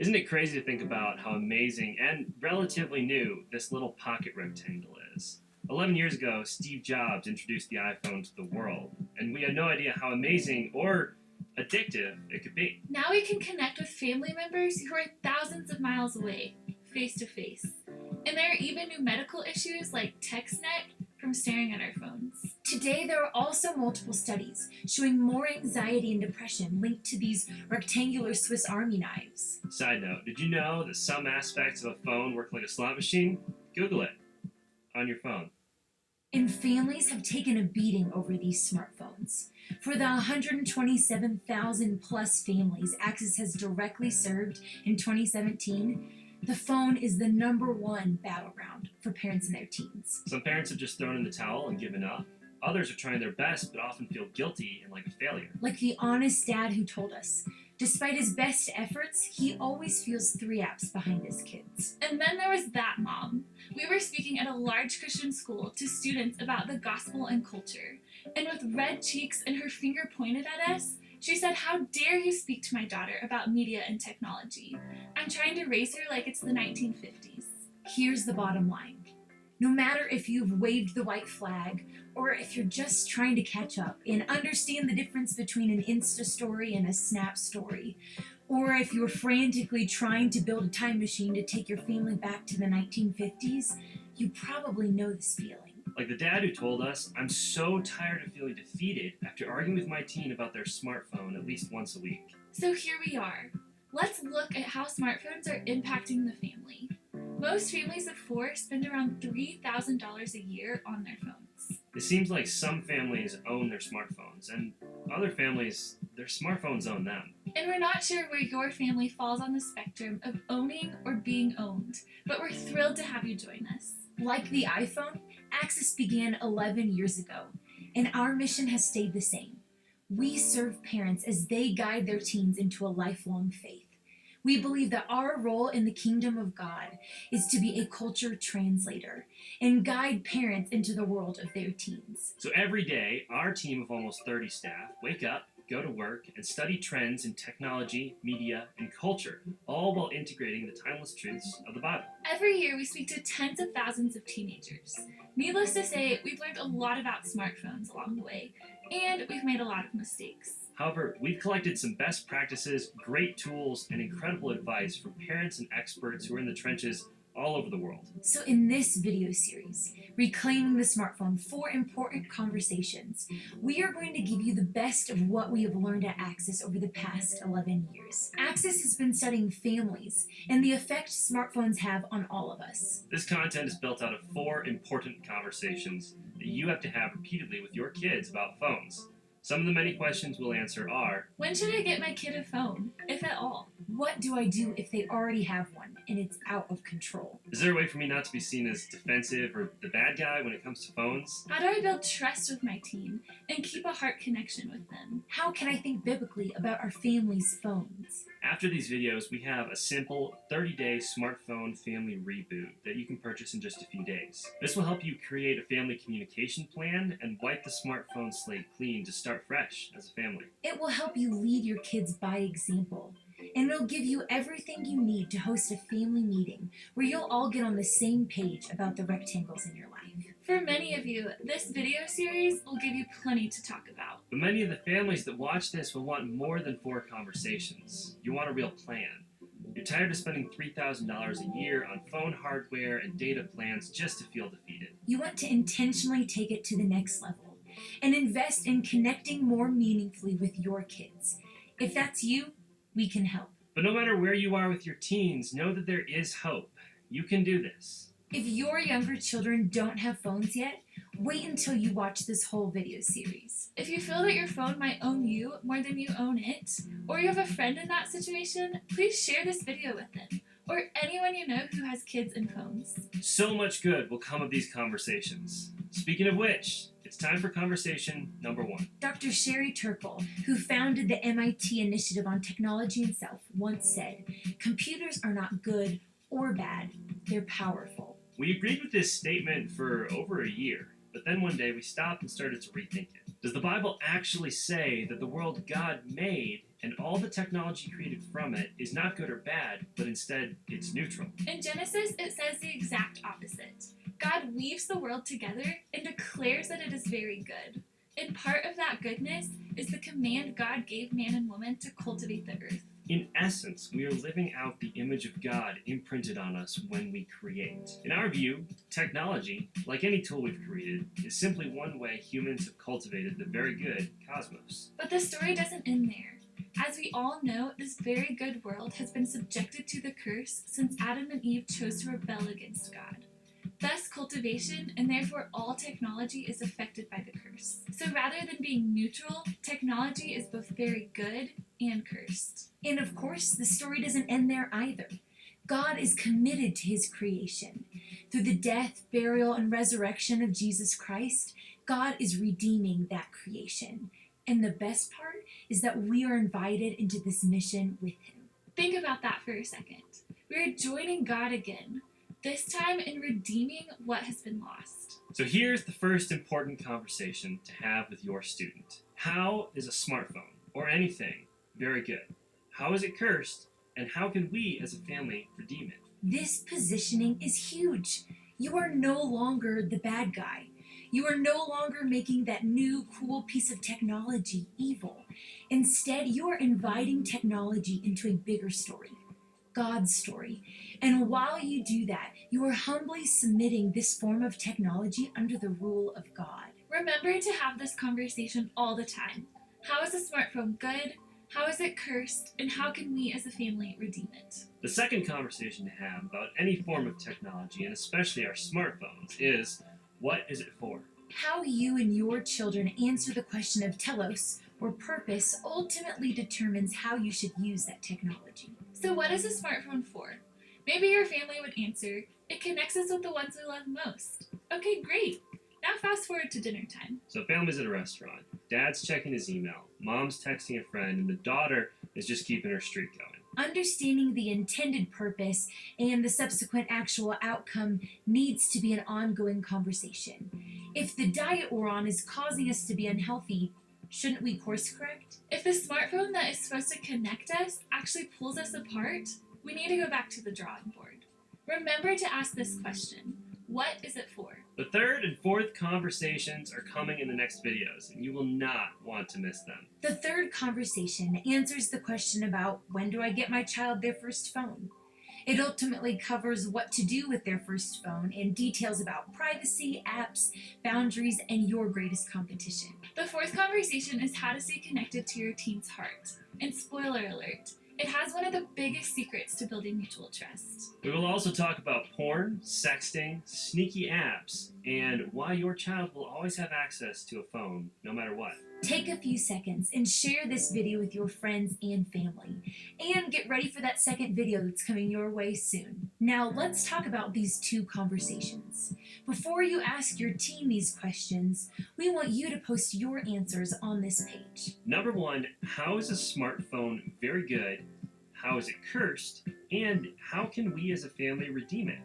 Isn't it crazy to think about how amazing and relatively new this little pocket rectangle is? 11 years ago, Steve Jobs introduced the iPhone to the world, and we had no idea how amazing or addictive it could be. Now we can connect with family members who are thousands of miles away, face to face. And there are even new medical issues like text neck from staring at our phones. Today, there are also multiple studies showing more anxiety and depression linked to these rectangular Swiss Army knives. Side note, did you know that some aspects of a phone work like a slot machine? Google it on your phone. And families have taken a beating over these smartphones. For the 127,000 plus families Axis has directly served in 2017, the phone is the #1 battleground for parents and their teens. Some parents have just thrown in the towel and given up. Others are trying their best but often feel guilty and like a failure. Like the honest dad who told us, despite his best efforts, he always feels 3 apps behind his kids. And then there was that mom. We were speaking at a large Christian school to students about the gospel and culture. And with red cheeks and her finger pointed at us, she said, "How dare you speak to my daughter about media and technology? I'm trying to raise her like it's the 1950s. Here's the bottom line. No matter if you've waved the white flag or if you're just trying to catch up and understand the difference between an Insta story and a Snap story, or if you're frantically trying to build a time machine to take your family back to the 1950s, you probably know this feeling. Like the dad who told us, "I'm so tired of feeling defeated after arguing with my teen about their smartphone at least once a week." So here we are. Let's look at how smartphones are impacting the family. Most families of 4 spend around $3,000 a year on their phones. It seems like some families own their smartphones, and other families, their smartphones own them. And we're not sure where your family falls on the spectrum of owning or being owned, but we're thrilled to have you join us. Like the iPhone, Axis began 11 years ago, and our mission has stayed the same. We serve parents as they guide their teens into a lifelong faith. We believe that our role in the kingdom of God is to be a culture translator and guide parents into the world of their teens. So every day, our team of almost 30 staff wake up, go to work, and study trends in technology, media, and culture, all while integrating the timeless truths of the Bible. Every year, we speak to tens of thousands of teenagers. Needless to say, we've learned a lot about smartphones along the way, and we've made a lot of mistakes. However, we've collected some best practices, great tools, and incredible advice from parents and experts who are in the trenches all over the world. So in this video series, Reclaiming the Smartphone, 4 important conversations, we are going to give you the best of what we have learned at Axis over the past 11 years. Axis has been studying families and the effect smartphones have on all of us. This content is built out of 4 important conversations that you have to have repeatedly with your kids about phones. Some of the many questions we'll answer are: when should I get my kid a phone, if at all? What do I do if they already have one and it's out of control? Is there a way for me not to be seen as defensive or the bad guy when it comes to phones? How do I build trust with my teen and keep a heart connection with them? How can I think biblically about our family's phones? After these videos, we have a simple 30-day smartphone family reboot that you can purchase in just a few days. This will help you create a family communication plan and wipe the smartphone slate clean to start fresh as a family. It will help you lead your kids by example, and it'll give you everything you need to host a family meeting where you'll all get on the same page about the rectangles in your life. For many of you, this video series will give you plenty to talk about. But many of the families that watch this will want more than 4 conversations. You want a real plan. You're tired of spending $3,000 a year on phone hardware and data plans just to feel defeated. You want to intentionally take it to the next level and invest in connecting more meaningfully with your kids. If that's you, we can help. But no matter where you are with your teens, know that there is hope. You can do this. If your younger children don't have phones yet, wait until you watch this whole video series. If you feel that your phone might own you more than you own it, or you have a friend in that situation, please share this video with them, or anyone you know who has kids and phones. So much good will come of these conversations. Speaking of which, it's time for conversation number 1. Dr. Sherry Turkle, who founded the MIT Initiative on Technology and Self, once said, "Computers are not good or bad, they're powerful." We agreed with this statement for over a year, but then one day we stopped and started to rethink it. Does the Bible actually say that the world God made and all the technology created from it is not good or bad, but instead it's neutral. In Genesis, it says the exact opposite. God weaves the world together and declares that it is very good. And part of that goodness is the command God gave man and woman to cultivate the earth. In essence, we are living out the image of God imprinted on us when we create. In our view, technology, like any tool we've created, is simply one way humans have cultivated the very good cosmos. But the story doesn't end there. As we all know, this very good world has been subjected to the curse since Adam and Eve chose to rebel against God. Thus, cultivation and therefore all technology is affected by the curse. So rather than being neutral, technology is both very good and cursed. And of course, the story doesn't end there either. God is committed to his creation. Through the death, burial, and resurrection of Jesus Christ, God is redeeming that creation. And the best part is that we are invited into this mission with him. Think about that for a second. We are joining God again, this time in redeeming what has been lost. So here's the first important conversation to have with your student. How is a smartphone, or anything, very good? How is it cursed? And how can we as a family redeem it? This positioning is huge. You are no longer the bad guy. You are no longer making that new cool piece of technology evil. Instead, you are inviting technology into a bigger story, God's story. And while you do that, you are humbly submitting this form of technology under the rule of God. Remember to have this conversation all the time. How is a smartphone good? How is it cursed? And how can we as a family redeem it? The second conversation to have about any form of technology, and especially our smartphones, is what is it for? How you and your children answer the question of telos, or purpose, ultimately determines how you should use that technology. So what is a smartphone for? Maybe your family would answer, it connects us with the ones we love most. Okay, great. Now fast forward to dinner time. So family's at a restaurant. Dad's checking his email. Mom's texting a friend, and the daughter is just keeping her streak going. Understanding the intended purpose and the subsequent actual outcome needs to be an ongoing conversation. If the diet we're on is causing us to be unhealthy, shouldn't we course correct? If the smartphone that is supposed to connect us actually pulls us apart, we need to go back to the drawing board. Remember to ask this question. What is it for? The third and fourth conversations are coming in the next videos, and you will not want to miss them. The third conversation answers the question about when do I get my child their first phone? It ultimately covers what to do with their first phone and details about privacy, apps, boundaries, and your greatest competition. The fourth conversation is how to stay connected to your teen's heart. And spoiler alert, it has one of the biggest secrets to building mutual trust. We will also talk about porn, sexting, sneaky apps, and why your child will always have access to a phone, no matter what. Take a few seconds and share this video with your friends and family. And get ready for that second video that's coming your way soon. Now let's talk about these two conversations. Before you ask your teen these questions, we want you to post your answers on this page. Number one, how is a smartphone very good? How is it cursed? And how can we as a family redeem it?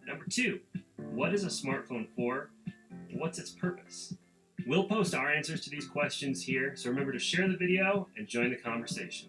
Number two, what is a smartphone for? What's its purpose? We'll post our answers to these questions here, so remember to share the video and join the conversation.